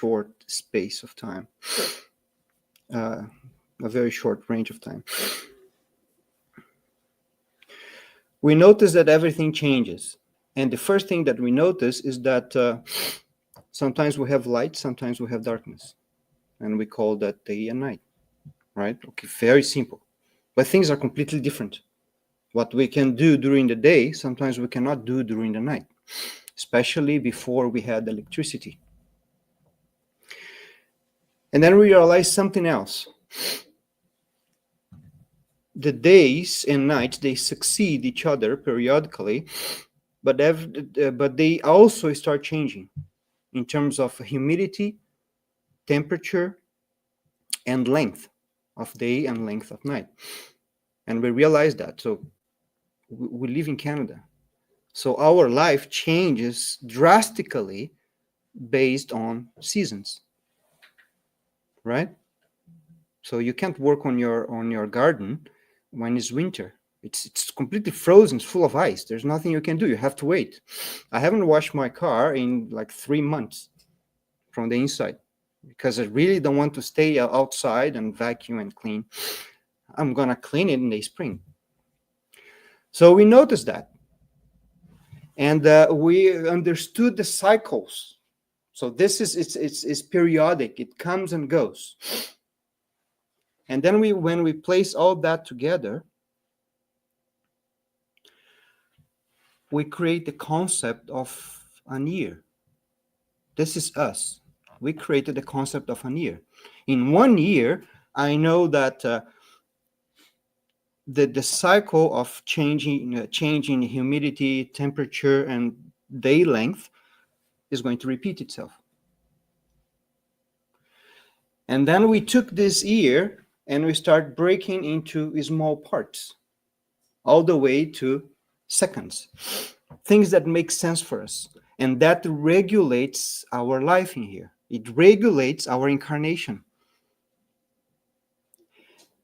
short space of time, a very short range of time. We notice that everything changes. And the first thing that we notice is that sometimes we have light, sometimes we have darkness. And we call that day and night, right? Okay, very simple. But things are completely different. What we can do during the day, sometimes we cannot do during the night, especially before we had electricity. And then we realize something else. The days and nights, they succeed each other periodically, but they also start changing in terms of humidity, temperature, and length of day and length of night. And we realize that. So we live in Canada. So our life changes drastically based on seasons, right? So you can't work on your garden when it's winter. It's completely frozen, it's full of ice. There's nothing you can do. You have to wait. I haven't washed my car in like 3 months from the inside because I really don't want to stay outside and vacuum and clean. I'm gonna clean it in the spring. So we noticed that. And we understood the cycles. So this is it's periodic. It comes and goes. And then when we place all that together, we create the concept of an year. This is us. We created the concept of an year. In 1 year, I know that the cycle of changing humidity, temperature, and day length is going to repeat itself. And then we took this year and we start breaking into small parts, all the way to seconds, things that make sense for us. And that regulates our life in here. It regulates our incarnation.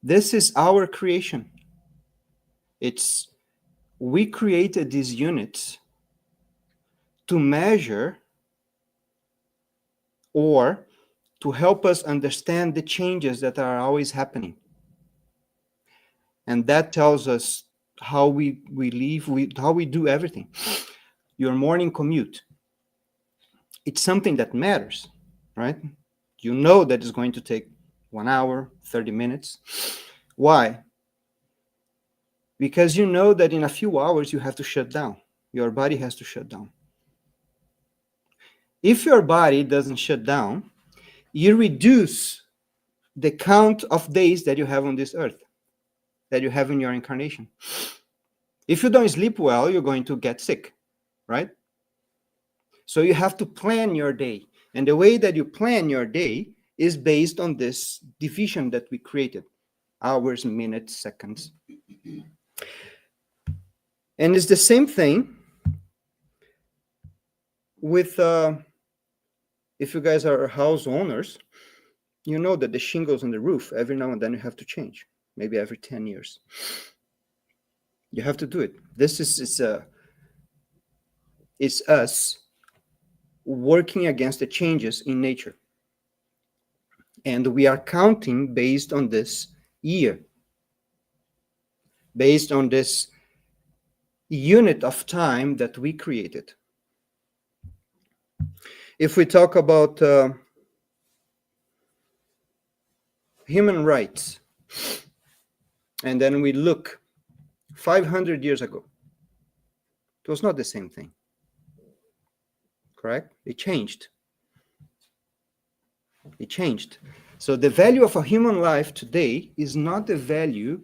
This is our creation. We created these units to measure or to help us understand the changes that are always happening. And that tells us how we live, how we do everything. Your morning commute, it's something that matters, right? You know that it's going to take 1 hour, 30 minutes. Why? Because you know that in a few hours you have to shut down. Your body has to shut down. If your body doesn't shut down, you reduce the count of days that you have on this earth, that you have in your incarnation. If you don't sleep well, you're going to get sick, right? So you have to plan your day. And the way that you plan your day is based on this division that we created: hours, minutes, seconds. And it's the same thing with, if you guys are house owners, you know that the shingles on the roof, every now and then you have to change, maybe every 10 years. You have to do it. This is us working against the changes in nature. And we are counting based on this year, based on this unit of time that we created. If we talk about human rights, and then we look 500 years ago, it was not the same thing. Correct? It changed. It changed. So the value of a human life today is not the value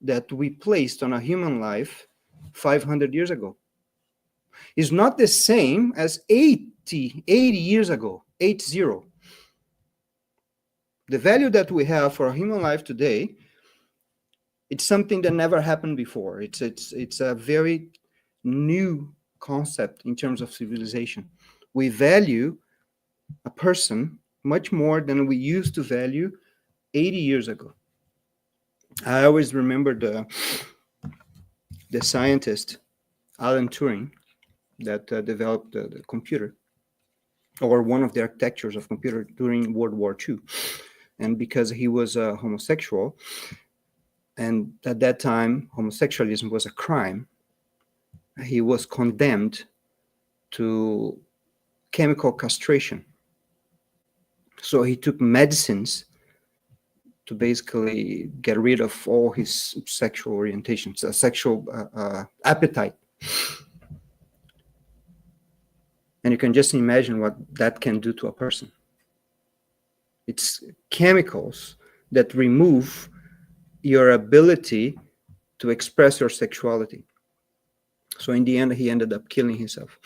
that we placed on a human life 500 years ago. It's not the same as 80 years ago, 80. The value that we have for a human life today, it's something that never happened before. It's a very new concept in terms of civilization. We value a person much more than we used to value 80 years ago. I always remember the scientist Alan Turing that developed the computer. or one of the architectures of computer during World War II. And because he was a homosexual, and at that time homosexualism was a crime, he was condemned to chemical castration. So he took medicines to basically get rid of all his sexual orientations, sexual appetite. And you can just imagine what that can do to a person. It's chemicals that remove your ability to express your sexuality. So in the end, he ended up killing himself.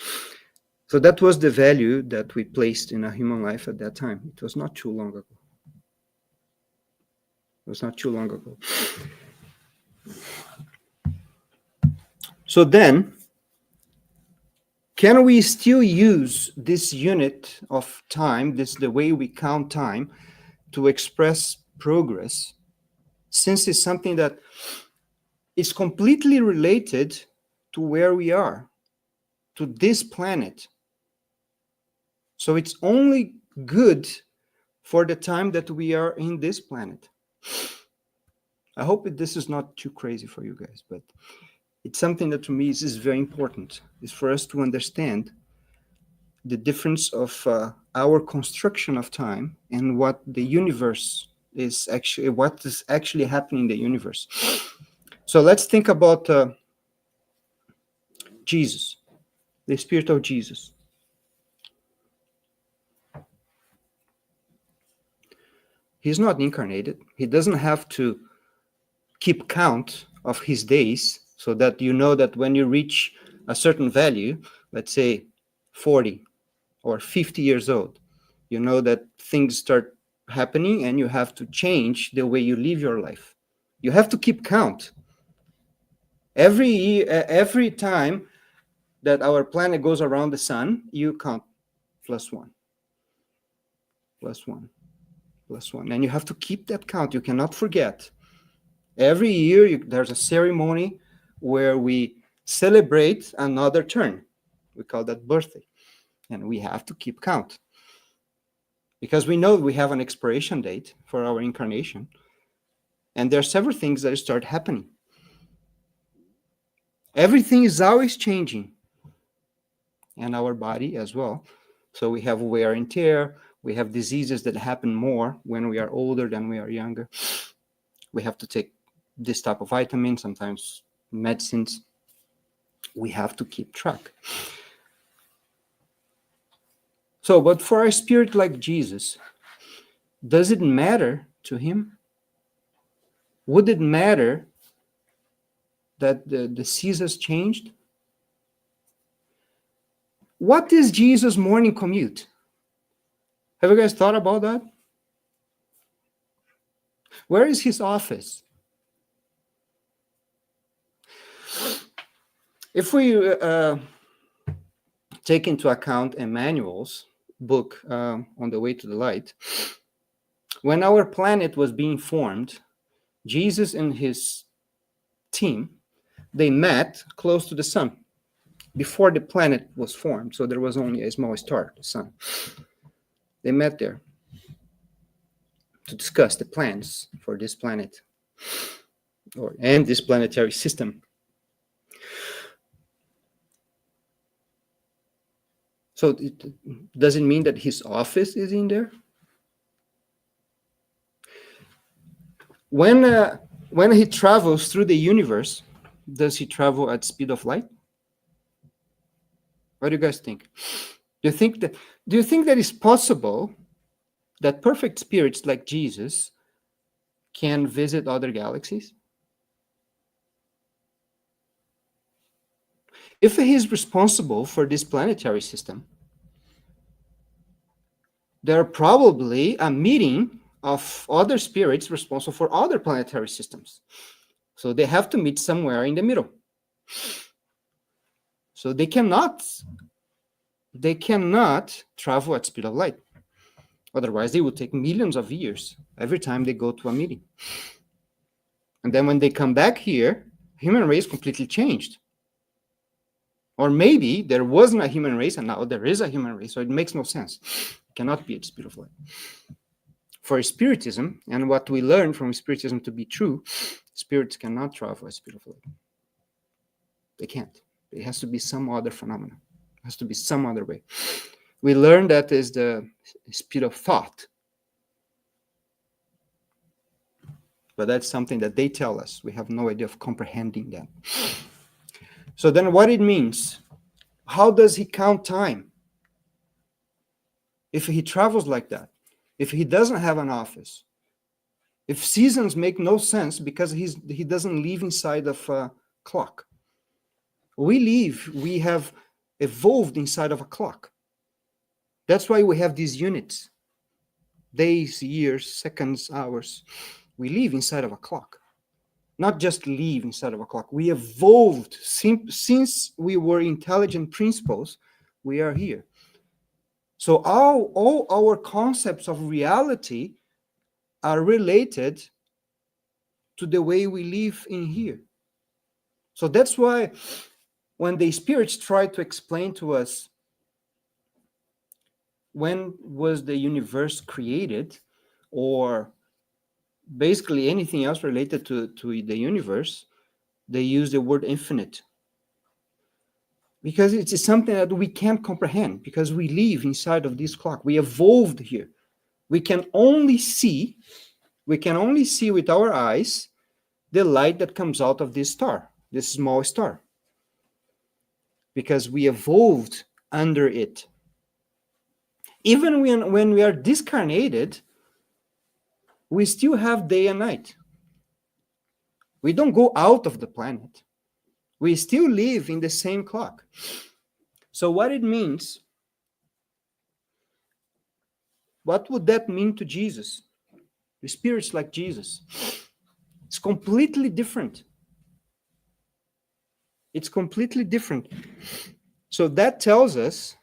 So that was the value that we placed in a human life at that time. It was not too long ago. It was not too long ago. So then, can we still use this unit of time, the way we count time, to express progress, since it's something that is completely related to where we are, to this planet? So it's only good for the time that we are in this planet. I hope this is not too crazy for you guys, but it's something that to me is very important, is for us to understand the difference of our construction of time and what the universe is actually, what is actually happening in the universe. So let's think about Jesus, the Spirit of Jesus. He's not incarnated. He doesn't have to keep count of his days, so that you know that when you reach a certain value, let's say 40 or 50 years old, you know that things start happening and you have to change the way you live your life. You have to keep count. Every year, every time that our planet goes around the sun, you count +1, +1, +1. And you have to keep that count. You cannot forget. Every year, there's a ceremony where we celebrate another turn. We call that birthday. And we have to keep count. Because we know we have an expiration date for our incarnation. And there are several things that start happening. Everything is always changing. And our body as well. So we have wear and tear. We have diseases that happen more when we are older than we are younger. We have to take this type of vitamin, sometimes medicines. We have to keep track. So, but for a spirit like Jesus, does it matter to him? Would it matter that the seasons changed? What is Jesus' morning commute? Have you guys thought about that? Where is his office? If we take into account Emmanuel's book, On the Way to the Light, when our planet was being formed, Jesus and his team, they met close to the sun before the planet was formed. So there was only a small star, the sun. They met there to discuss the plans for this planet and this planetary system. So does it mean that his office is in there? When he travels through the universe, does he travel at speed of light? What do you guys think? Do you think that it's possible that perfect spirits like Jesus can visit other galaxies? If he is responsible for this planetary system, there are probably a meeting of other spirits responsible for other planetary systems. So they have to meet somewhere in the middle. So they cannot travel at speed of light. Otherwise, they would take millions of years every time they go to a meeting. And then when they come back here, human race completely changed. Or maybe there wasn't a human race and now there is a human race, so it makes no sense. It cannot be at the speed of light. For Spiritism, and what we learn from Spiritism to be true, spirits cannot travel at the speed of light. They can't. It has to be some other phenomenon. It has to be some other way. We learn that is the speed of thought. But that's something that they tell us. We have no idea of comprehending that. So then what it means, how does he count time? If he travels like that, if he doesn't have an office, if seasons make no sense because he doesn't live inside of a clock. We have evolved inside of a clock. That's why we have these units, days, years, seconds, hours. We live inside of a clock. Not just live inside of a clock. We evolved since we were intelligent principles. We are here. So all our concepts of reality are related to the way we live in here. So that's why when the spirits try to explain to us when was the universe created, or basically anything else related to the universe, they use the word infinite. Because it's something that we can't comprehend, because we live inside of this clock. We evolved here. We can only see with our eyes the light that comes out of this star, this small star. Because we evolved under it. Even when we are discarnated, we still have day and night. We don't go out of the planet. We still live in the same clock. So what it means, what would that mean to Jesus? The spirits like Jesus. It's completely different. It's completely different. So that tells us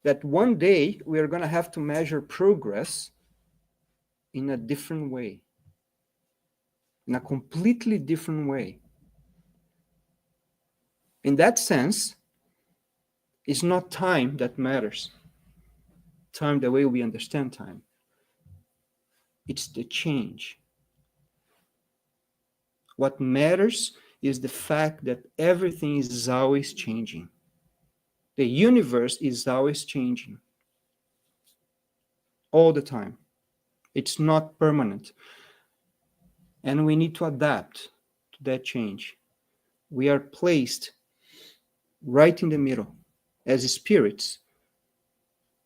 that one day we are going to have to measure progress in a different way. In a completely different way. In that sense, it's not time that matters. Time, the way we understand time. It's the change. What matters is the fact that everything is always changing. The universe is always changing. All the time. It's not permanent. And we need to adapt to that change. We are placed right in the middle. As spirits,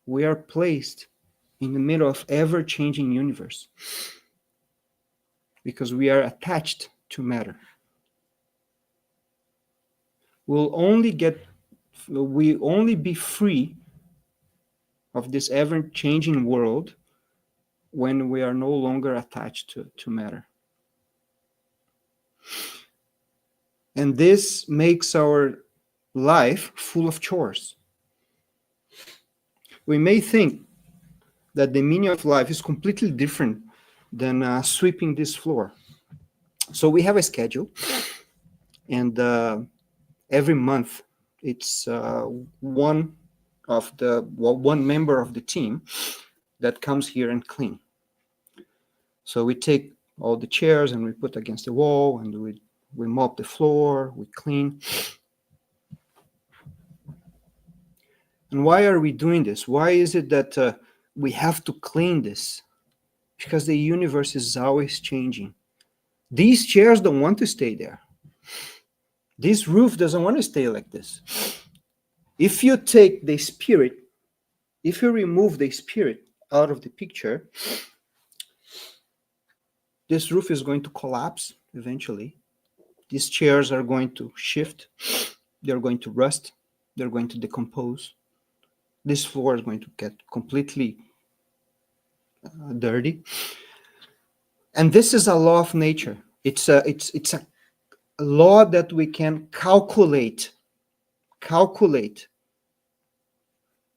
we are placed in the middle of ever-changing universe. Because we are attached to matter. We only be free of this ever-changing world when we are no longer attached to matter. And this makes our life full of chores. We may think that the meaning of life is completely different than sweeping this floor. So we have a schedule, and every month it's one member of the team that comes here and clean. So we take all the chairs and we put against the wall, and we mop the floor, we clean. And why are we doing this? Why is it that we have to clean this? Because the universe is always changing. These chairs don't want to stay there. This roof doesn't want to stay like this. If you take the spirit, if you remove the spirit out of the picture, this roof is going to collapse eventually. These chairs are going to shift. They're going to rust. They're going to decompose. This floor is going to get completely dirty. And this is a law of nature. It's a law that we can calculate.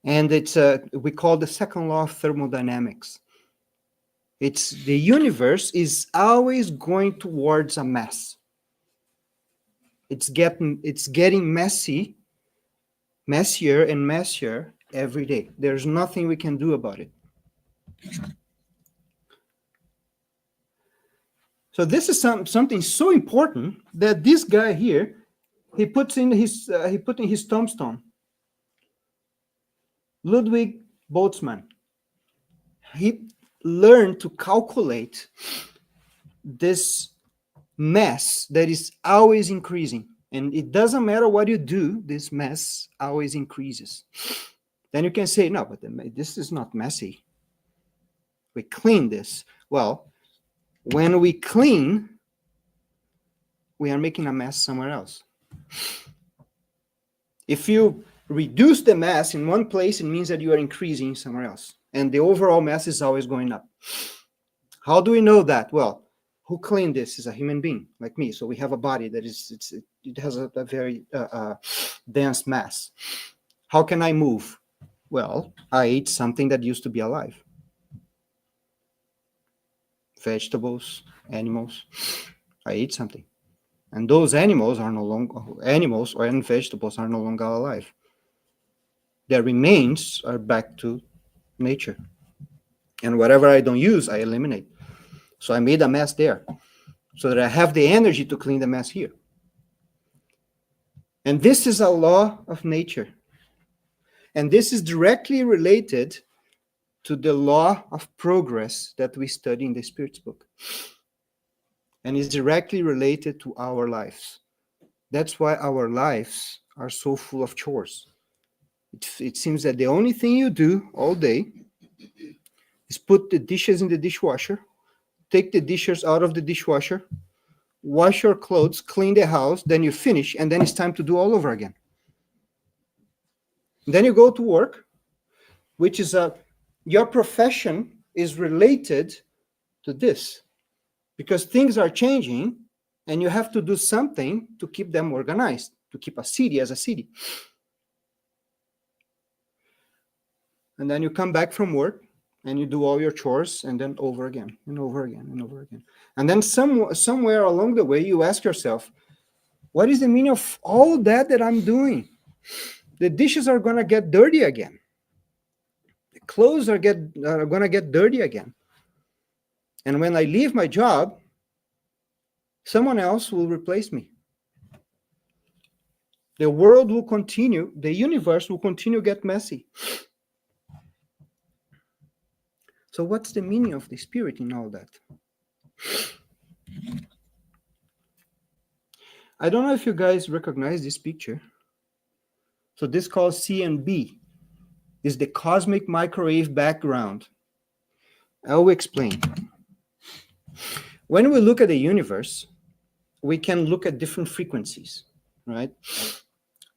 And we call the second law of thermodynamics. It's the universe is always going towards a mess. It's getting messy messier and messier every day. There's nothing we can do about it. So this is something so important that this guy here, he put in his tombstone. Ludwig Boltzmann. He learned to calculate this mass that is always increasing. And it doesn't matter what you do, this mass always increases. Then you can say, no, but this is not messy. We clean this. Well, when we clean, we are making a mess somewhere else. If you reduce the mass in one place, it means that you are increasing somewhere else. And the overall mass is always going up. How do we know that? Well, who cleaned this is a human being like me. So we have a body that it has a very dense mass. How can I move? Well, I ate something that used to be alive. Vegetables, animals. I ate something. And those animals are no longer, animals and vegetables are no longer alive. Their remains are back to nature. And whatever I don't use, I eliminate. So I made a mess there so that I have the energy to clean the mess here. And this is a law of nature. And this is directly related to the law of progress that we study in the Spiritist book. And is directly related to our lives. That's why our lives are so full of chores. It seems that the only thing you do all day is put the dishes in the dishwasher, take the dishes out of the dishwasher, wash your clothes, clean the house, then you finish, and then it's time to do all over again. Then you go to work, which is your profession is related to this, because things are changing, and you have to do something to keep them organized, to keep a city as a city. And then you come back from work, and you do all your chores, and then over again, and over again, and over again. And then somewhere along the way, you ask yourself, what is the meaning of all that I'm doing? The dishes are going to get dirty again. The clothes are going to get dirty again. And when I leave my job, someone else will replace me. The world will continue, the universe will continue to get messy. So what's the meaning of the Spirit in all that? I don't know if you guys recognize this picture. So this called CMB is the cosmic microwave background. I will explain. When we look at the universe, we can look at different frequencies, right?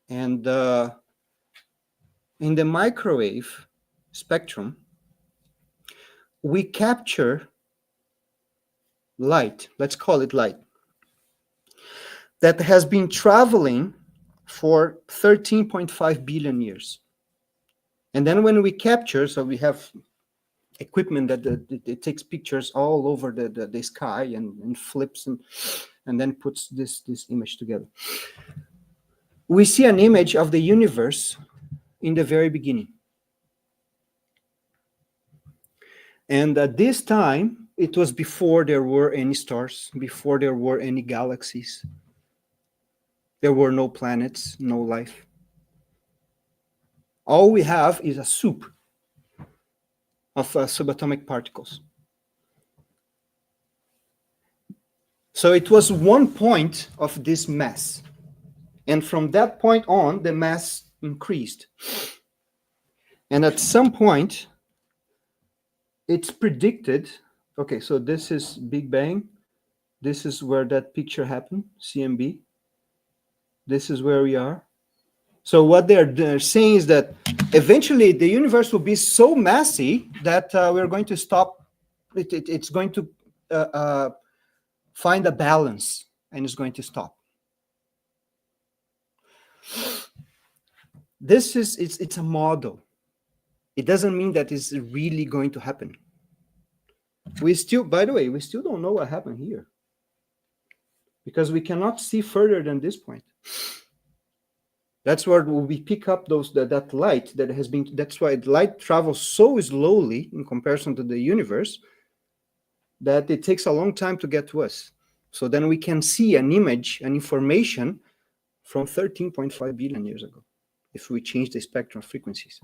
And in the microwave spectrum, we capture light, let's call it light, that has been traveling for 13.5 billion years. And then when we capture, so we have equipment that it takes pictures all over the sky and flips and then puts this image together. We see an image of the universe in the very beginning. And at this time, it was before there were any stars, before there were any galaxies. There were no planets, no life. All we have is a soup of subatomic particles. So it was one point of this mass. And from that point on, the mass increased. And at some point, it's predicted, okay, so this is Big Bang. This is where that picture happened, CMB. This is where we are. So what they're saying is that eventually the universe will be so massy that we're going to stop. It's going to find a balance, and it's going to stop. This is it's a model. It doesn't mean that it's really going to happen. We still, by the way, we still don't know what happened here, because we cannot see further than this point. That's where we pick up that light that has been. That's why light travels so slowly in comparison to the universe that it takes a long time to get to us. So then we can see an image, an information from 13.5 billion years ago, if we change the spectrum of frequencies.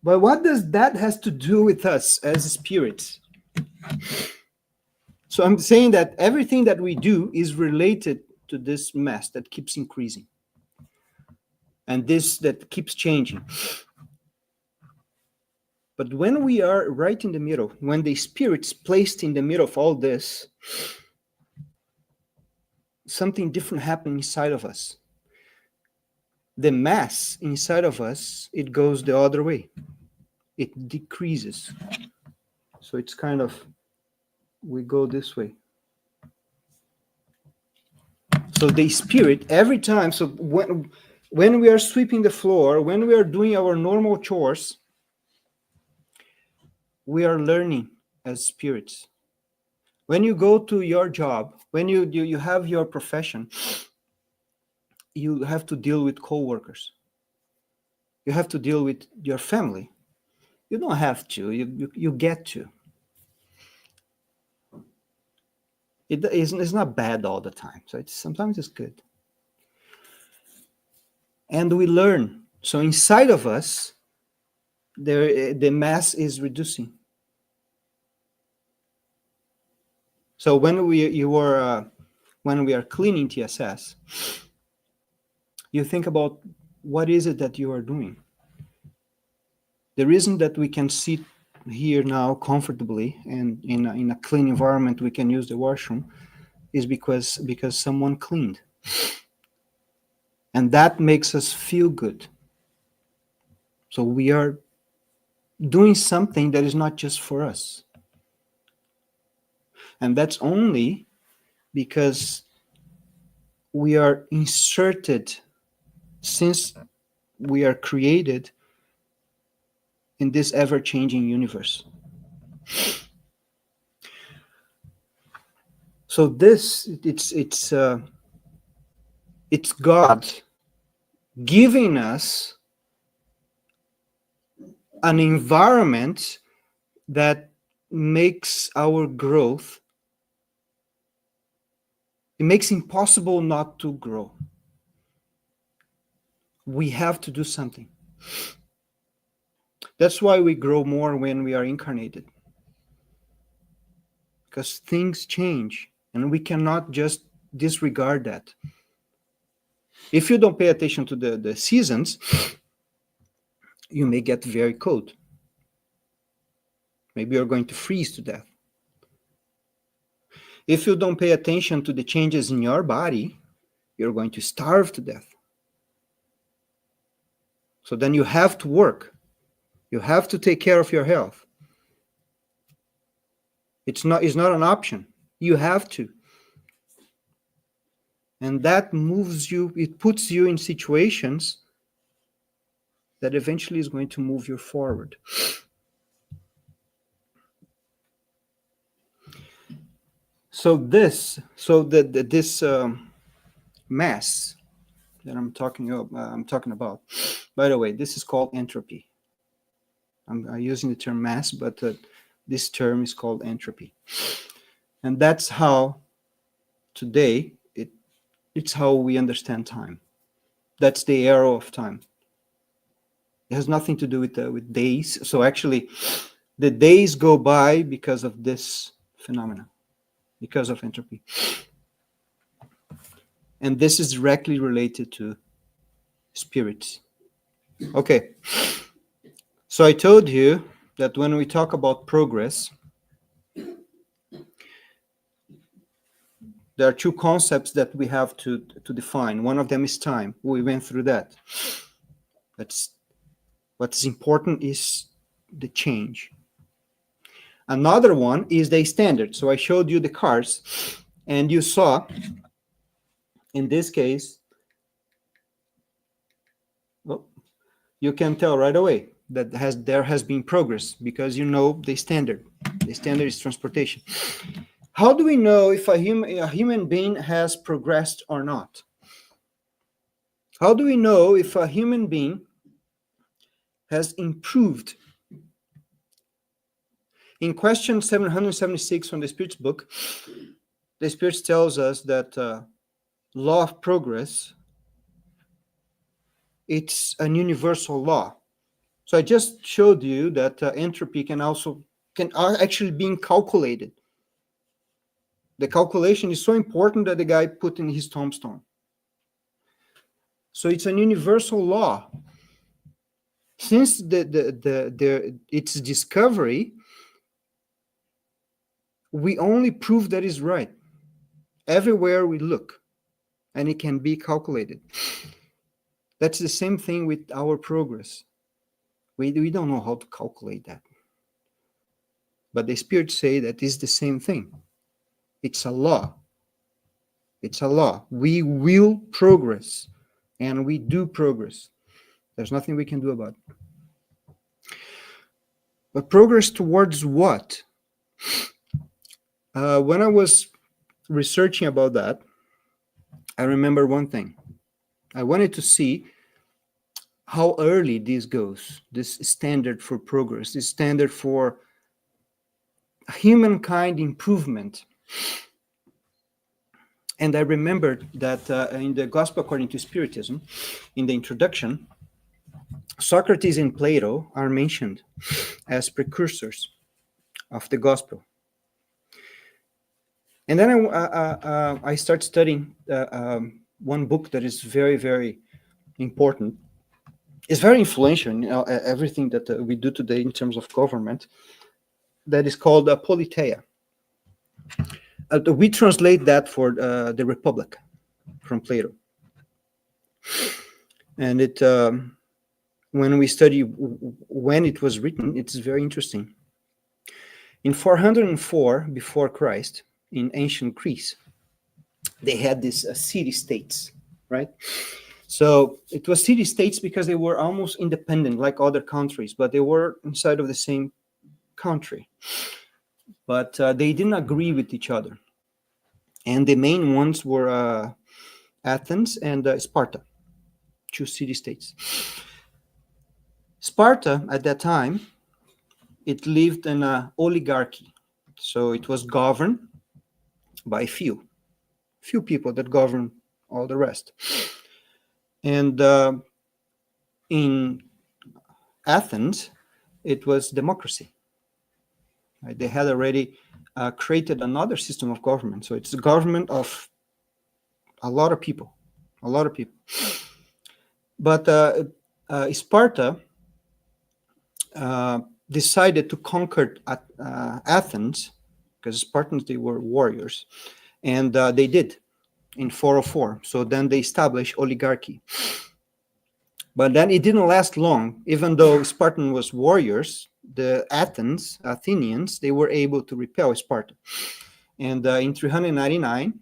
But what does that has to do with us as spirits? So I'm saying that everything that we do is related to this mass that keeps increasing. And this that keeps changing. But when we are right in the middle, when the spirit's placed in the middle of all this, something different happens inside of us. The mass inside of us, it goes the other way. It decreases. So it's kind of, we go this way. So the spirit, every time, so when we are sweeping the floor, when we are doing our normal chores, we are learning as spirits. When you go to your job, when you have your profession, you have to deal with co-workers. You have to deal with your family. You don't have to, you get to. It's not bad all the time. So sometimes it's good. And we learn. So inside of us, the mass is reducing. So when we are cleaning TSS, you think about what is it that you are doing. The reason that we can sit here now comfortably and in a clean environment, we can use the washroom, is because someone cleaned. And that makes us feel good. So we are doing something that is not just for us. And that's only because we are inserted, since we are created in this ever-changing universe. So this, it's God giving us an environment that makes our growth, it makes impossible not to grow. We have to do something. That's why we grow more when we are incarnated. Because things change and we cannot just disregard that. If you don't pay attention to the seasons, you may get very cold. Maybe you're going to freeze to death. If you don't pay attention to the changes in your body, you're going to starve to death. So then you have to work. You have to take care of your health. It's not an option. You have to. And that moves you, it puts you in situations that eventually is going to move you forward. So this mass that I'm talking about, by the way, this is called entropy. I'm using the term mass, but this term is called entropy. And that's how today, it's how we understand time. That's the arrow of time. It has nothing to do with days. So actually, the days go by because of this phenomena, because of entropy. And this is directly related to spirits. Okay. So I told you that when we talk about progress, there are two concepts that we have to define. One of them is time. We went through that. What's important is the change. Another one is the standard. So I showed you the cars, and you saw, in this case, well, you can tell right away that there has been progress because you know the standard. The standard is transportation. How do we know if a human being has progressed or not? How do we know if a human being has improved? In question 776 from the Spirit's book, the Spirit tells us that law of progress, it's an universal law. So I just showed you that entropy can actually being calculated. The calculation is so important that the guy put in his tombstone. So it's an universal law. Since its discovery, we only prove that is right everywhere we look, and it can be calculated. That's the same thing with our progress. We don't know how to calculate that. But the Spirit say that is the same thing. It's a law. It's a law. We will progress, and we do progress. There's nothing we can do about it. But progress towards what? When I was researching about that, I remember one thing. I wanted to see how early this goes, this standard for progress, this standard for humankind improvement. And I remembered that in the Gospel according to Spiritism, in the introduction, Socrates and Plato are mentioned as precursors of the Gospel. And then I start studying one book that is very, very important. It's very influential in everything that we do today in terms of government. That is called Politeia. We translate that for the Republic from Plato. And it, when we study when it was written, it's very interesting. In 404 before Christ, in ancient Greece, they had these city-states, right? So it was city-states because they were almost independent, like other countries, but they were inside of the same country. But they didn't agree with each other. And the main ones were Athens and Sparta, two city-states. Sparta, at that time, it lived in an oligarchy. So it was governed by few people that govern all the rest. And in Athens, it was democracy. Right? They had already created another system of government. So it's the government of a lot of people. But Sparta decided to conquer Athens, because Spartans, they were warriors. And they did in 404. So then they established oligarchy. But then it didn't last long. Even though Spartan was warriors, the Athenians, they were able to repel Sparta. And in 399,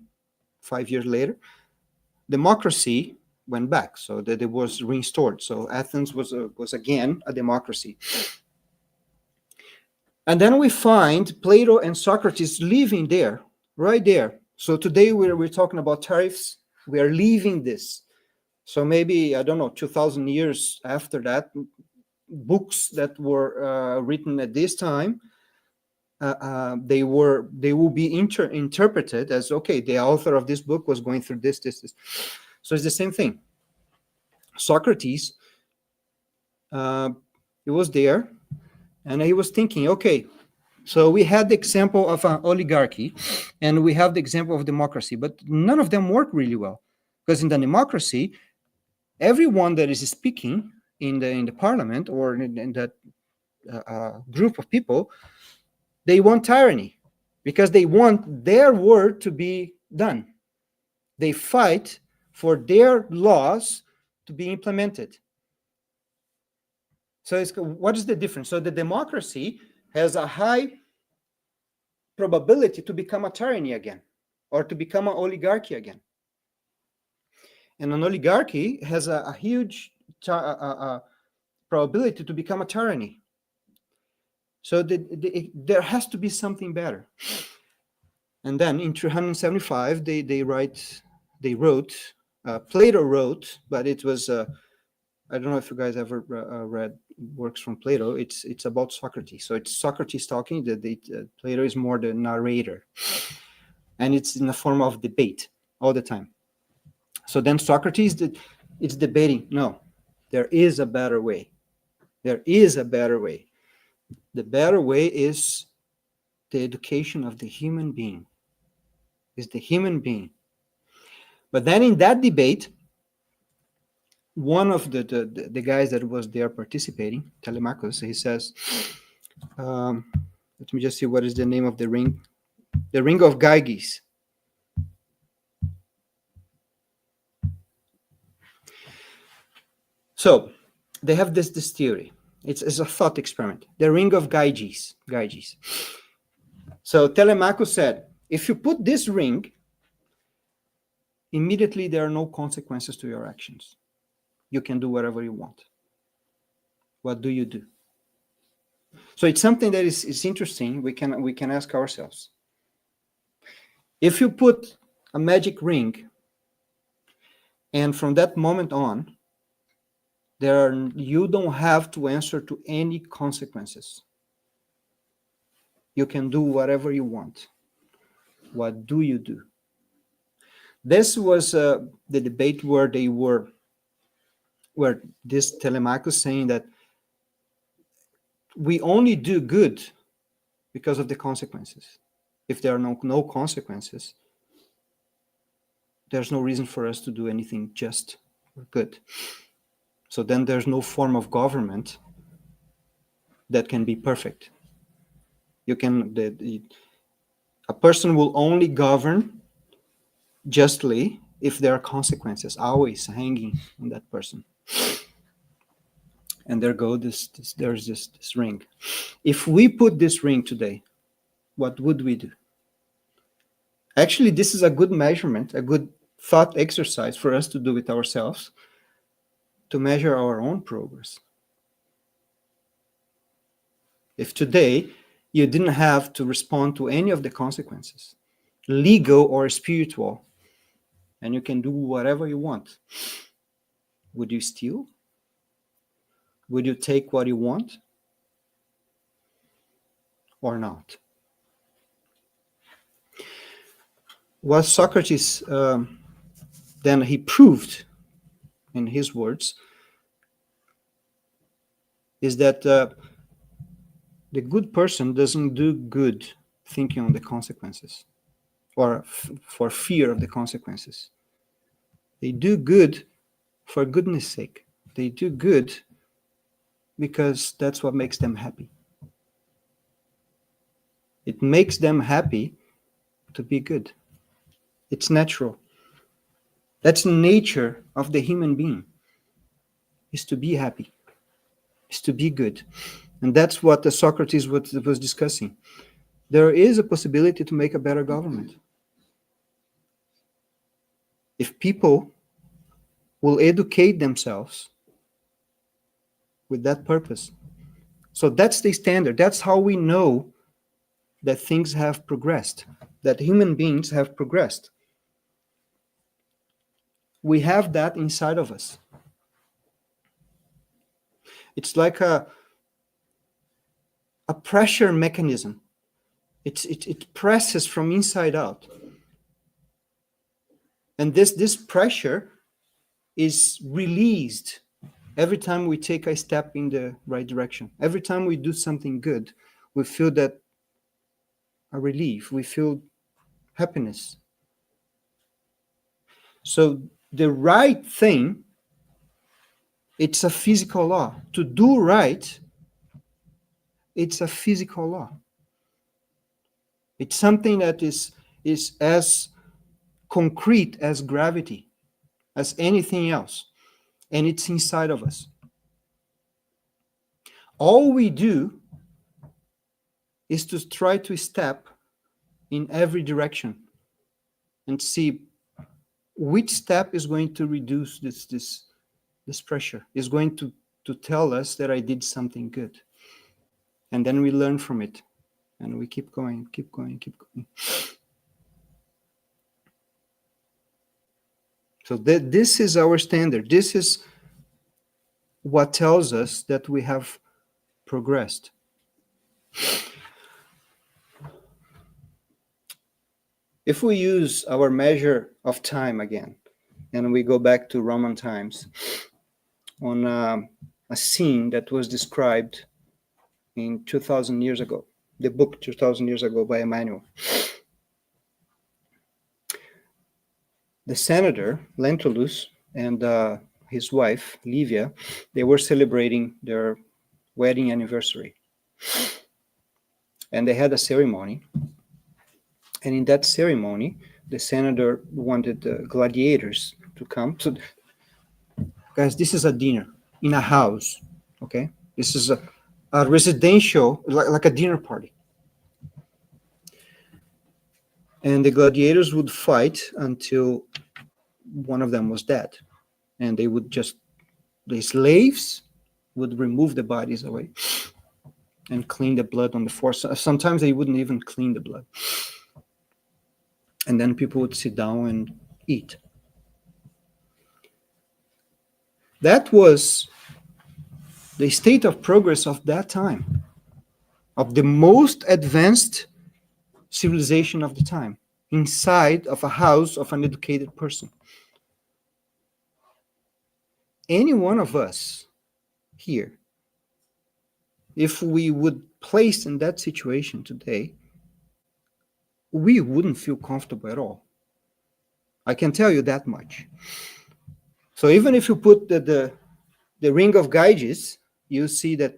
5 years later, democracy went back. So that it was restored. So Athens was again a democracy. And then we find Plato and Socrates living there, right there. So today we're talking about tariffs. We are leaving this. So maybe, I don't know, 2,000 years after that, books that were written at this time, they will be interpreted as, okay, the author of this book was going through this. So it's the same thing. Socrates, he was there, and he was thinking, okay, so we had the example of an oligarchy, and we have the example of democracy, but none of them work really well, because in the democracy, everyone that is speaking in the parliament or in that group of people, they want tyranny, because they want their word to be done. They fight for their laws to be implemented. So what is the difference? So the democracy has a high probability to become a tyranny again, or to become an oligarchy again. And an oligarchy has a huge probability to become a tyranny. So there has to be something better. And then in 375, they wrote Plato wrote, but it was I don't know if you guys ever read works from Plato. It's about Socrates. So it's Socrates talking. Plato is more the narrator, and it's in the form of debate all the time. So then Socrates, it's debating. No, there is a better way. There is a better way. The better way is the education of the human being. Is the human being. But then in that debate, one of the guys that was there participating, Telemachus, he says, let me just see what is the name of the ring. The ring of Gyges. So they have this theory. It's a thought experiment. The ring of Gyges. Gyges. So Telemachus said, if you put this ring, immediately there are no consequences to your actions. You can do whatever you want. What do you do? So it's something that is interesting. We can ask ourselves. If you put a magic ring, and from that moment on, you don't have to answer to any consequences. You can do whatever you want. What do you do? This was the debate where this Telemachus saying that we only do good because of the consequences. If there are no consequences, there's no reason for us to do anything just or good. So then there's no form of government that can be perfect. A person will only govern justly if there are consequences always hanging on that person. And there's this ring. If we put this ring today, what would we do? Actually, this is a good measurement, a good thought exercise for us to do with ourselves to measure our own progress. If today you didn't have to respond to any of the consequences, legal or spiritual, and you can do whatever you want, would you steal? Would you take what you want or not? What Socrates then he proved in his words is that the good person doesn't do good thinking on the consequences or for fear of the consequences. They do good for goodness sake. They do good because that's what makes them happy. It makes them happy to be good. It's natural. That's the nature of the human being, is to be happy, is to be good. And that's what the Socrates was discussing. There is a possibility to make a better government. If people will educate themselves with that purpose. So that's the standard. That's how we know that things have progressed, that human beings have progressed. We have that inside of us. It's like a pressure mechanism. It presses from inside out. And this pressure is released every time we take a step in the right direction. Every time we do something good, we feel that a relief. We feel happiness. So the right thing, it's a physical law. To do right, it's a physical law. It's something that is as concrete as gravity, as anything else. And it's inside of us. All we do is to try to step in every direction and see which step is going to reduce this pressure, is going to tell us that I did something good. And then we learn from it. And we keep going, keep going, keep going. So this is our standard. This is what tells us that we have progressed. If we use our measure of time again, and we go back to Roman times, on a scene that was described in 2,000 years ago, the book 2,000 years ago by Emmanuel. The senator, Lentulus, and his wife, Livia, they were celebrating their wedding anniversary. And they had a ceremony. And in that ceremony, the senator wanted the gladiators to come. So, guys, this is a dinner in a house, okay? This is a residential, like a dinner party. And the gladiators would fight until one of them was dead. And they would just, the slaves would remove the bodies away and clean the blood on the floor. Sometimes they wouldn't even clean the blood. And then people would sit down and eat. That was the state of progress of that time, of the most advanced civilization of the time, inside of a house of an educated person. Any one of us here, if we would place in that situation today, we wouldn't feel comfortable at all. I can tell you that much. So even if you put the ring of Gyges, you see that,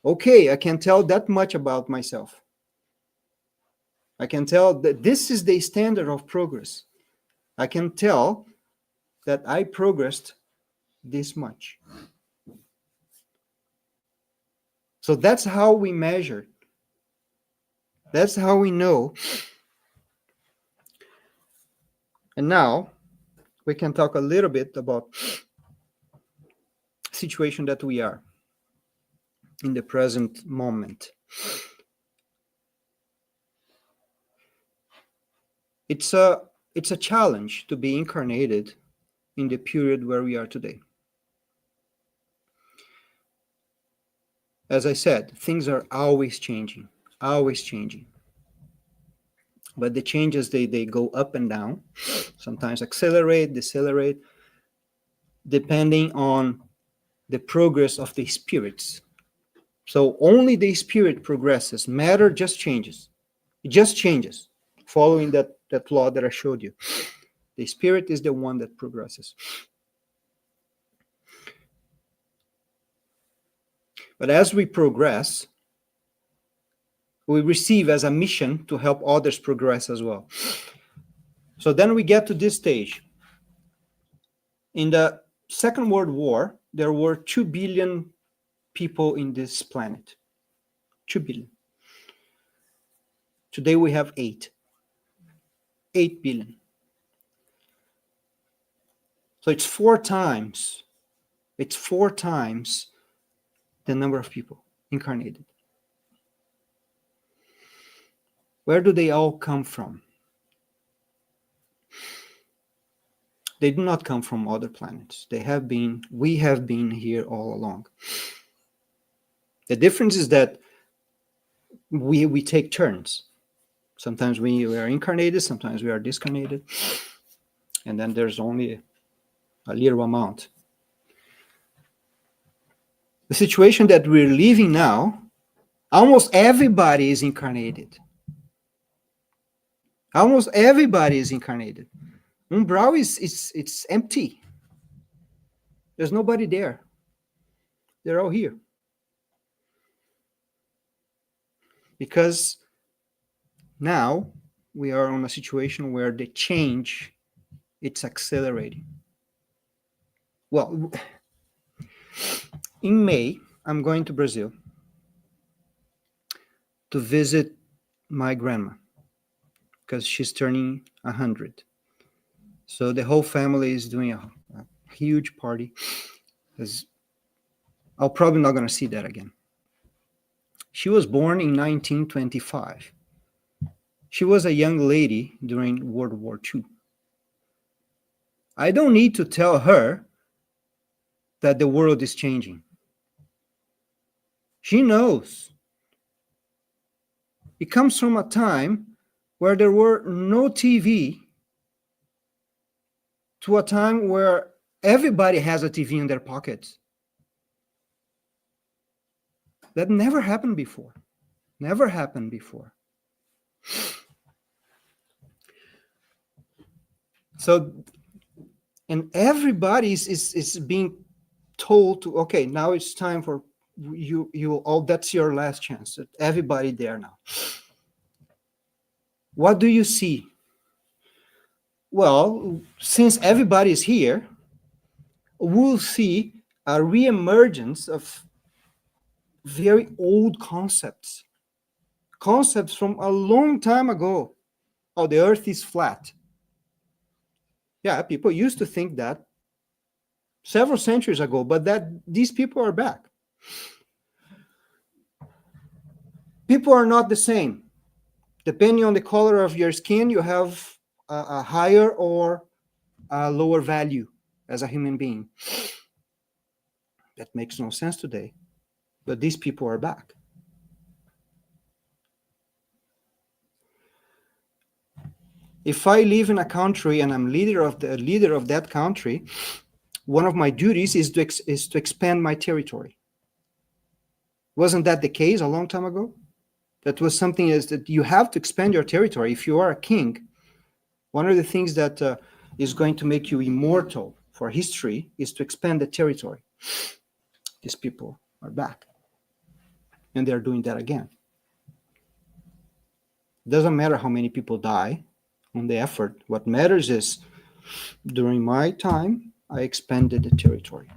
okay, I can tell that much about myself. I can tell that this is the standard of progress. I can tell that I progressed this much. So that's how we measure. That's how we know. And now we can talk a little bit about the situation that we are in the present moment. It's a challenge to be incarnated in the period where we are today. As I said, things are always changing, always changing. But the changes, they go up and down, sometimes accelerate, decelerate, depending on the progress of the spirits. So only the spirit progresses. Matter just changes. It just changes, following that law that I showed you. The spirit is the one that progresses. But as we progress, we receive as a mission to help others progress as well. So then we get to this stage. In the Second World War, there were 2 billion people in this planet. 2 billion. Today we have 8. 8 billion. So it's 4 times the number of people incarnated. Where do they all come from? They do not come from other planets. We have been here all along. The difference is that we take turns. Sometimes we are incarnated, sometimes we are discarnated, and then there's only a little amount. The situation that we're living now, almost everybody is incarnated. Almost everybody is incarnated. Umbral it's empty. There's nobody there. They're all here. Because now we are in a situation where the change, it's accelerating. Well, in May, I'm going to Brazil to visit my grandma because she's turning 100. So the whole family is doing a huge party. Because I'm probably not going to see that again. She was born in 1925. She was a young lady during World War II. I don't need to tell her that the world is changing. She knows. It comes from a time where there were no TV to a time where everybody has a TV in their pockets. That never happened before. Never happened before. So, and everybody is being told to, okay, now it's time for you all, that's your last chance. Everybody there now. What do you see? Well, since everybody is here, we'll see a reemergence of very old concepts from a long time ago. Oh, the earth is flat. Yeah, people used to think that several centuries ago, but that these people are back. People are not the same. Depending on the color of your skin, you have a higher or a lower value as a human being. That makes no sense today, but these people are back. If I live in a country and I'm leader of that country, one of my duties is to expand my territory. Wasn't that the case a long time ago? That was something is that you have to expand your territory. If you are a king, one of the things that is going to make you immortal for history is to expand the territory. These people are back, and they're doing that again. It doesn't matter how many people die on the effort. What matters is, during my time, I expanded the territory.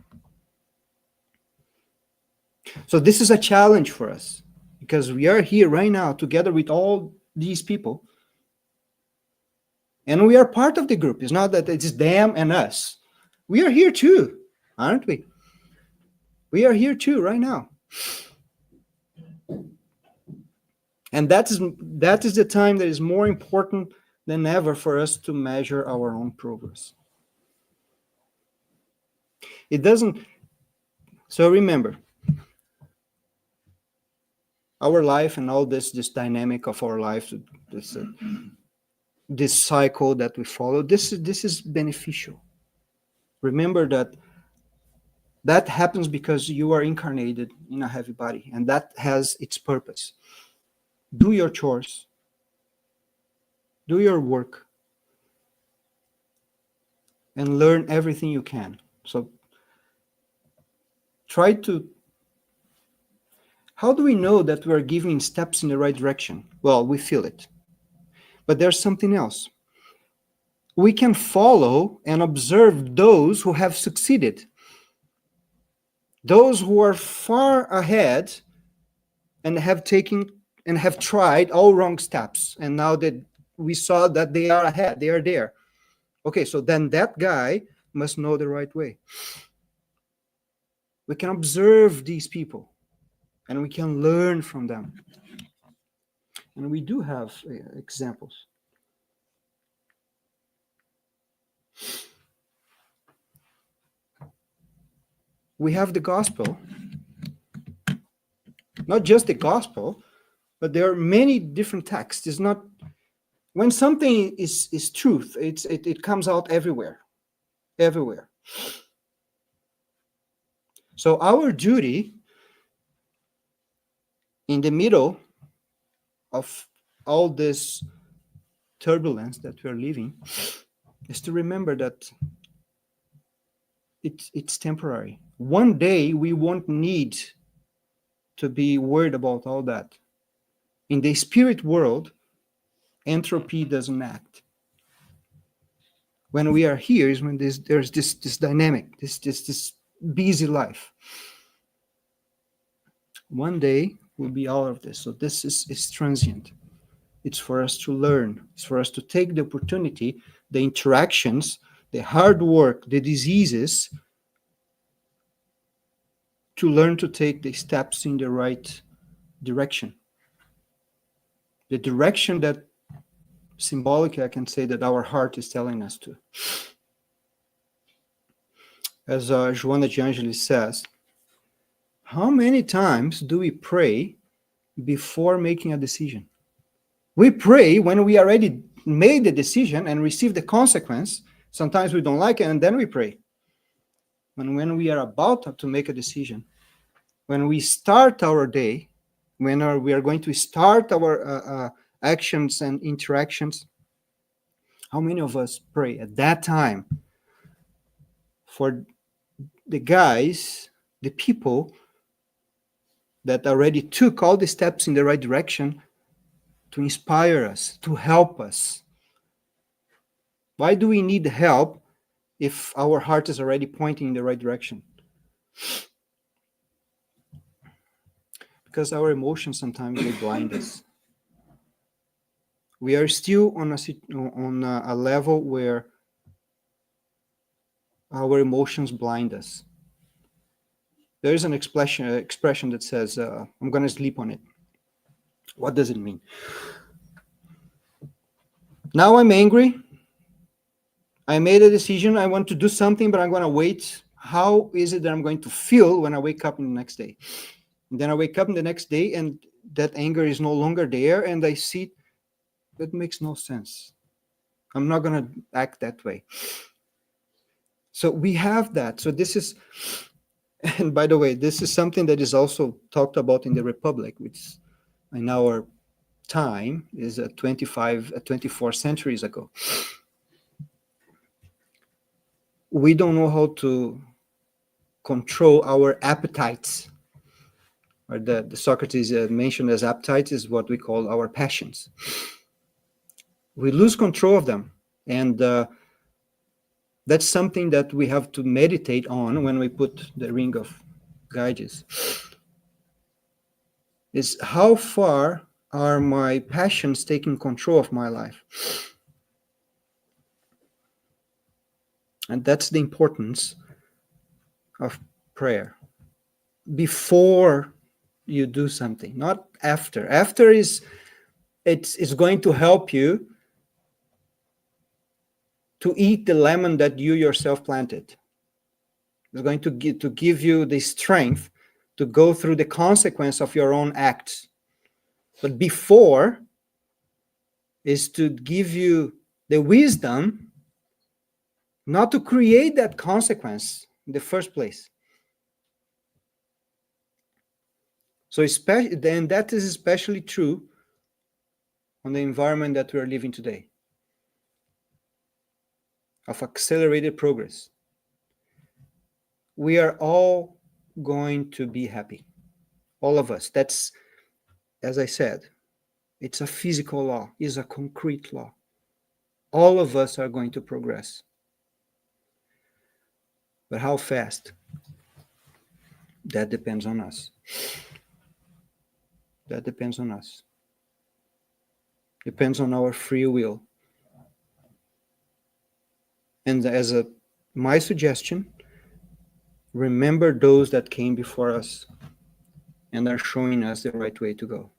So this is a challenge for us, because we are here right now together with all these people, and we are part of the group. It's not that it's them and us. We are here too, aren't we? We are here too right now. And that is the time that is more important than ever for us to measure our own progress. It doesn't. So remember, our life and all this dynamic of our life, this cycle that we follow, this is beneficial. Remember that happens because you are incarnated in a heavy body, and that has its purpose. Do your chores. Do your work. And learn everything you can. So try to. How do we know that we are giving steps in the right direction? Well, we feel it. But there's something else. We can follow and observe those who have succeeded. Those who are far ahead and have taken and have tried all wrong steps. And now that we saw that they are ahead, they are there. Okay, so then that guy must know the right way. We can observe these people and we can learn from them. And we do have examples. We have the gospel. Not just the gospel, but there are many different texts. It's not when something is truth, it comes out everywhere. Everywhere. So our duty in the middle of all this turbulence that we're living is to remember that it's temporary. One day we won't need to be worried about all that. In the spirit world, entropy doesn't act. When we are here is when there's this dynamic, this busy life. One day will be all of this. So this is transient. It's for us to learn. It's for us to take the opportunity, the interactions, the hard work, the diseases, to learn to take the steps in the right direction. The direction that symbolically I can say that our heart is telling us to. As Joana de Angelis says, how many times do we pray before making a decision? We pray when we already made the decision and received the consequence. Sometimes we don't like it, and then we pray. When we are about to make a decision, when we start our day, when we are going to start our actions and interactions, how many of us pray at that time for the guys, the people that already took all the steps in the right direction to inspire us, to help us? Why do we need help if our heart is already pointing in the right direction? Because our emotions sometimes they blind us. We are still on a level where our emotions blind us. There is an expression that says, I'm going to sleep on it. What does it mean? Now I'm angry. I made a decision. I want to do something, but I'm going to wait. How is it that I'm going to feel when I wake up in the next day? And then I wake up in the next day and that anger is no longer there. And I see that makes no sense. I'm not going to act that way. So we have that. So this is, and by the way, this is something that is also talked about in the Republic, which in our time is 24 centuries ago. We don't know how to control our appetites. Or the Socrates mentioned as appetites is what we call our passions. We lose control of them. And that's something that we have to meditate on when we put the ring of Gyges. Is how far are my passions taking control of my life? And that's the importance of prayer. Before you do something, not after. After it's going to help you to eat the lemon that you yourself planted. It's going to give you the strength to go through the consequence of your own acts. But before is to give you the wisdom not to create that consequence in the first place. So then that is especially true on the environment that we are living today, of accelerated progress. We are all going to be happy. All of us. That's, as I said, it's a physical law, it's a concrete law. All of us are going to progress. But how fast? That depends on us. That depends on us. Depends on our free will. And as my suggestion, remember those that came before us and are showing us the right way to go.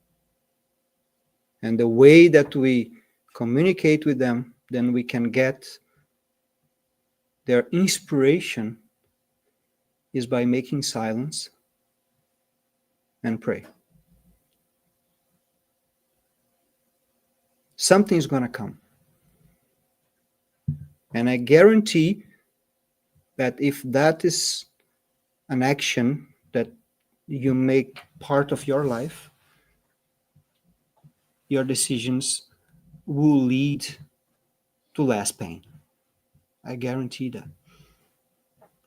And the way that we communicate with them, then we can get their inspiration is by making silence and pray. Something's going to come. And I guarantee that if that is an action that you make part of your life, your decisions will lead to less pain. I guarantee that.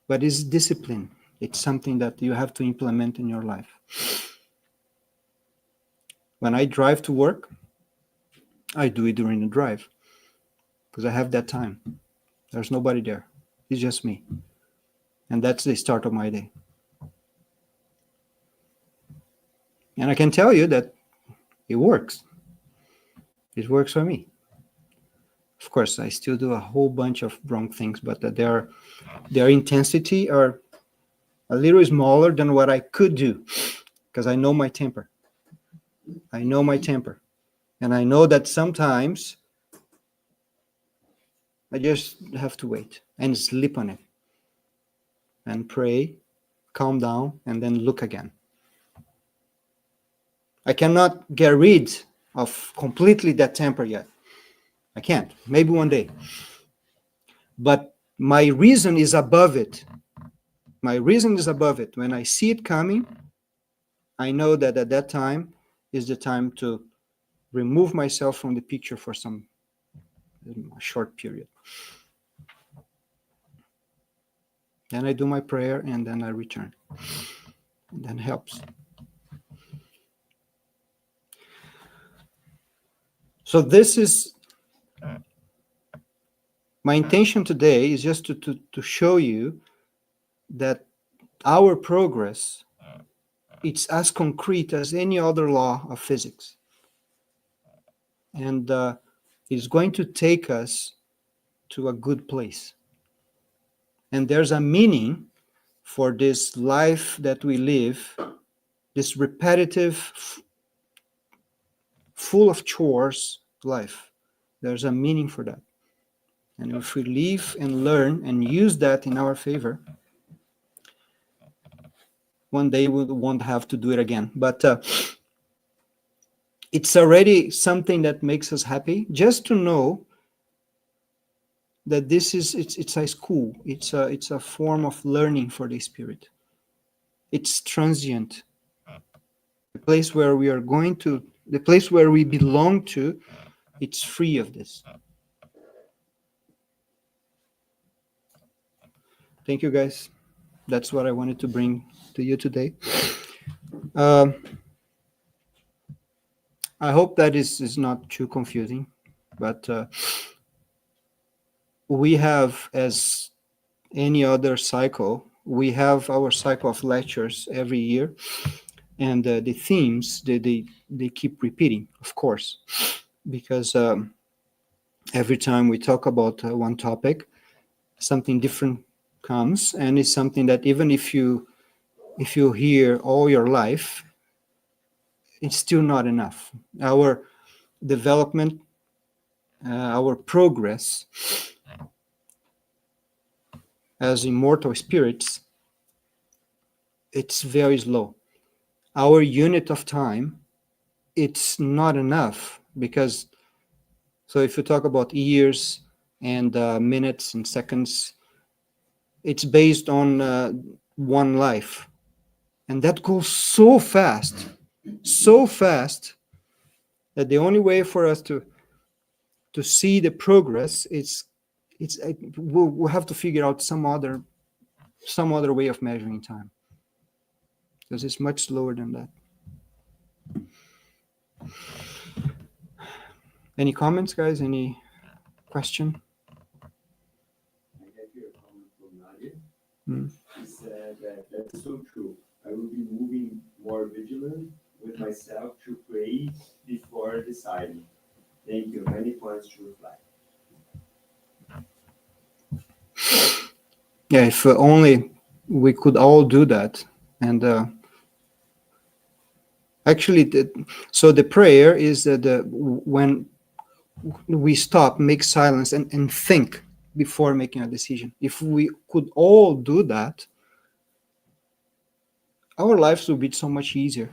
But it's discipline. It's something that you have to implement in your life. When I drive to work, I do it during the drive because I have that time. There's nobody there. It's just me. And that's the start of my day. And I can tell you that it works. It works for me. Of course, I still do a whole bunch of wrong things, but their intensity are a little smaller than what I could do because I know my temper. I know my temper. And I know that sometimes I just have to wait and sleep on it. and pray, calm down, and then look again. I cannot get rid of completely that temper yet. I can't. Maybe one day. But my reason is above it. My reason is above it. When I see it coming, I know that at that time is the time to remove myself from the picture for some short period. Then I do my prayer and then I return. And that helps. So this is my intention today, is just to show you that our progress, it's as concrete as any other law of physics. And it's going to take us to a good place. And there's a meaning for this life that we live, this repetitive, full of chores life. There's a meaning for that. And if we live and learn and use that in our favor, one day we won't have to do it again. But it's already something that makes us happy, just to know that this is it's a school. It's a form of learning for the spirit. It's transient. The place where we are going to, the place where we belong to, it's free of this. Thank you, guys. That's what I wanted to bring to you today. I hope that is not too confusing, but we have, as any other cycle, we have our cycle of lectures every year, and the themes, they keep repeating, of course, because every time we talk about one topic, something different comes, and it's something that even if you hear all your life, it's still not enough. Our development, our progress as immortal spirits, it's very slow. Our unit of time, it's not enough, because, so if you talk about years and minutes and seconds, it's based on one life. And that goes so fast that the only way for us to see the progress is we'll have to figure out some other way of measuring time, because it's much slower than that. Any comments, guys? Any question? I have here a comment from Nadia. She said that that's so true. I will be moving more vigilant with myself to pray before deciding. Thank you. Many points to reflect. Yeah, if only we could all do that. And actually, so the prayer is that when we stop, make silence, and think before making a decision. If we could all do that, our lives would be so much easier,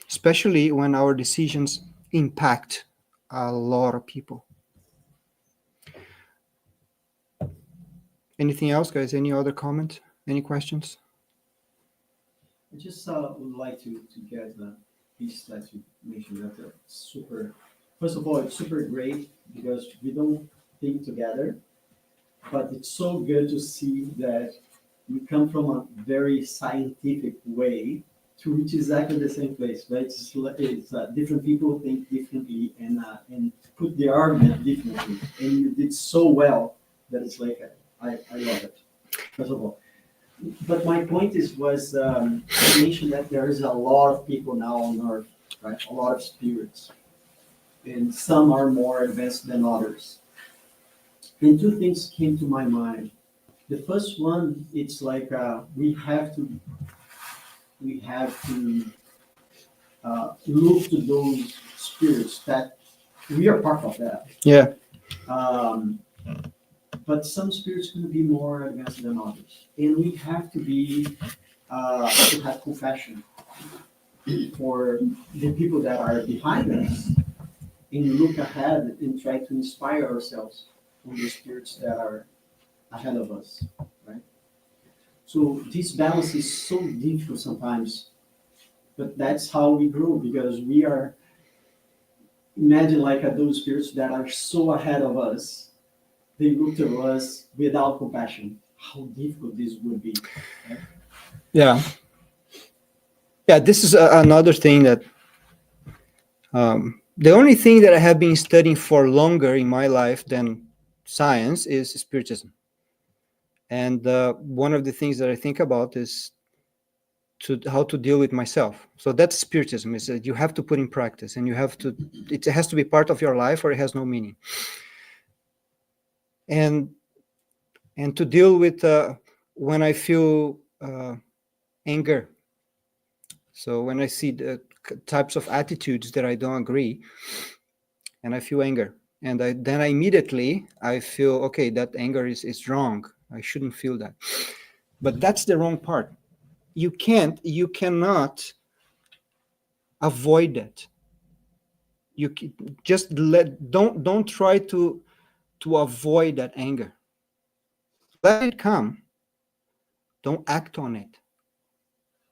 especially when our decisions impact a lot of people. Anything else, guys? Any other comment? Any questions? I just would like to get the piece that you mentioned that super. First of all, it's super great because we don't think together, but it's so good to see that we come from a very scientific way to reach exactly the same place, right? It's different people think differently and put the argument differently, and you did so well that it's like I love it. First of all. But my point was you mentioned that there is a lot of people now on Earth, right? A lot of spirits, and some are more advanced than others. And two things came to my mind. The first one, it's like we have to look to those spirits that we are part of that. Yeah. but some spirits can be more advanced than others, and we have to have compassion for the people that are behind us, and look ahead and try to inspire ourselves from the spirits that are ahead of us, right? So this balance is so difficult sometimes, but that's how we grow, because we are, imagine like those spirits that are so ahead of us, they look to us without compassion. How difficult this would be, right? Yeah. Yeah, this is another thing that the only thing that I have been studying for longer in my life than science is Spiritism. And one of the things that I think about is how to deal with myself. So that's Spiritism, is that you have to put in practice, and you have to, it has to be part of your life, or it has no meaning. And to deal with when I feel anger. So when I see the types of attitudes that I don't agree, and I feel anger, and then I immediately I feel, okay, that anger is wrong. I shouldn't feel that. But that's the wrong part. You cannot avoid that. You just don't try to avoid that anger. Let it come. Don't act on it.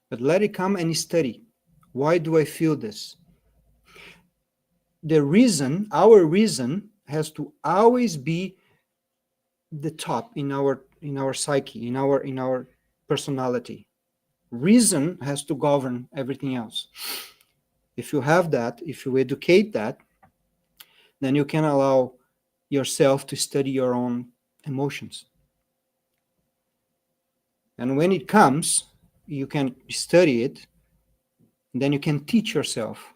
But let it come and study. Why do I feel this? The reason, our reason, has to always be the top in our psyche, in our personality. Reason has to govern everything else. If you have that, if you educate that, then you can allow yourself to study your own emotions. And when it comes, you can study it, and then you can teach yourself.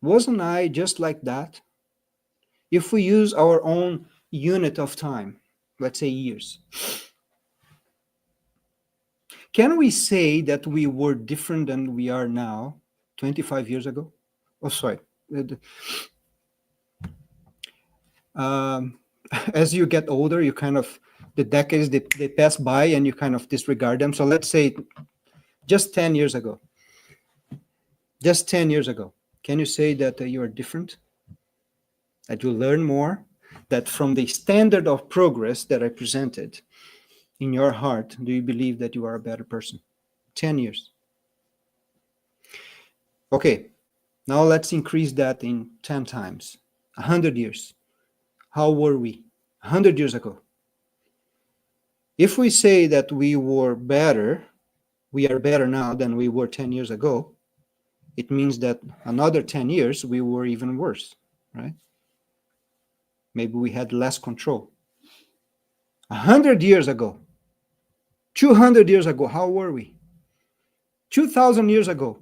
Wasn't I just like that? If we use our own unit of time, let's say years, can we say that we were different than we are now 25 years ago? Oh, sorry. Um, as you get older, you kind of, the decades, they pass by and you kind of disregard them. So let's say just 10 years ago. Just 10 years ago. Can you say that you are different? That you learn more? That from the standard of progress that I presented in your heart, do you believe that you are a better person? 10 years. Okay, now let's increase that in 10 times. 100 years. How were we 100 years ago? If we say that we were better, we are better now than we were 10 years ago, it means that another 10 years we were even worse, right? Maybe we had less control. 100 years ago, 200 years ago, how were we? 2,000 years ago,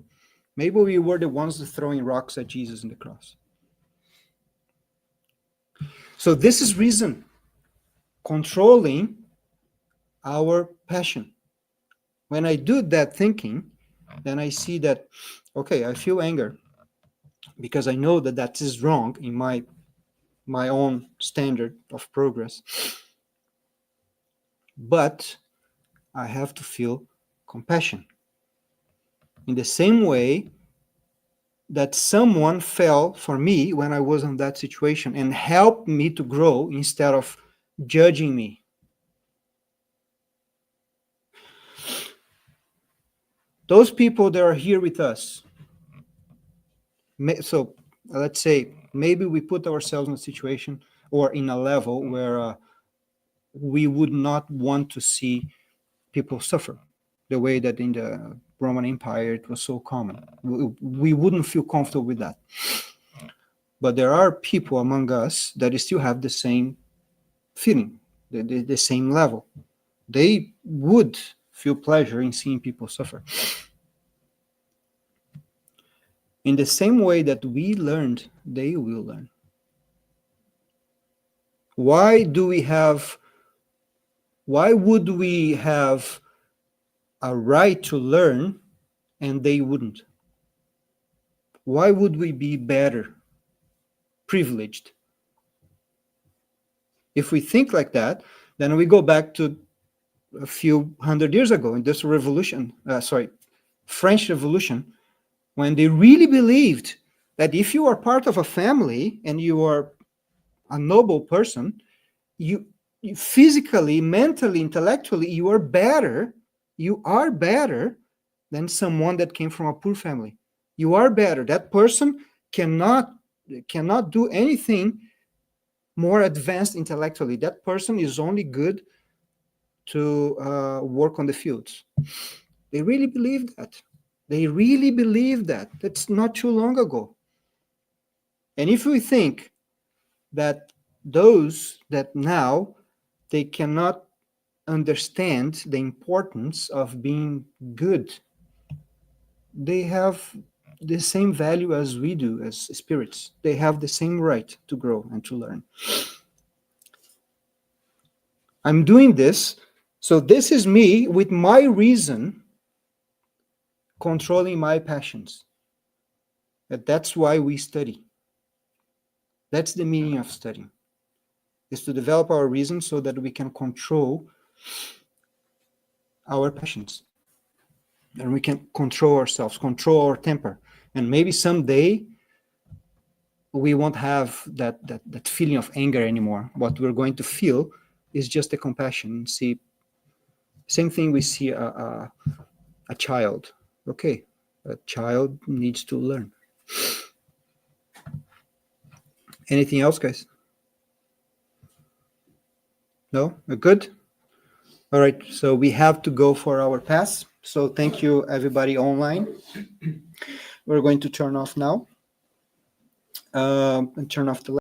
maybe we were the ones throwing rocks at Jesus on the cross. So this is reason controlling our passion. When I do that thinking, then I see that, okay, I feel anger because I know that that is wrong in my own standard of progress. But I have to feel compassion. In the same way that someone fell for me when I was in that situation and helped me to grow instead of judging me. Those people that are here with us, so let's say maybe we put ourselves in a situation or in a level where we would not want to see people suffer the way that in the Roman Empire it was so common. We wouldn't feel comfortable with that. But there are people among us that still have the same feeling, the same level. They would feel pleasure in seeing people suffer. In the same way that we learned, they will learn. Why would we have a right to learn and they wouldn't? Why would we be better, privileged? If we think like that, then we go back to a few hundred years ago, Industrial Revolution, French Revolution, when they really believed that if you are part of a family and you are a noble person, you physically, mentally, intellectually, you are better than someone that came from a poor family. You are better. That person cannot do anything more advanced intellectually. That person is only good to work on the fields. They really believe that. They really believe that. That's not too long ago. And if we think that those that now they cannot understand the importance of being good, they have the same value as we do as spirits. They have the same right to grow and to learn. I'm doing this, so this is me with my reason controlling my passions. That's why we study. That's the meaning of studying, is to develop our reason so that we can control our passions. And we can control ourselves, control our temper. And maybe someday we won't have that feeling of anger anymore. What we're going to feel is just a compassion. See, same thing we see a child. Okay, a child needs to learn. Anything else, guys? No? We're good? All right, so we have to go for our pass. So thank you, everybody online. We're going to turn off now and turn off the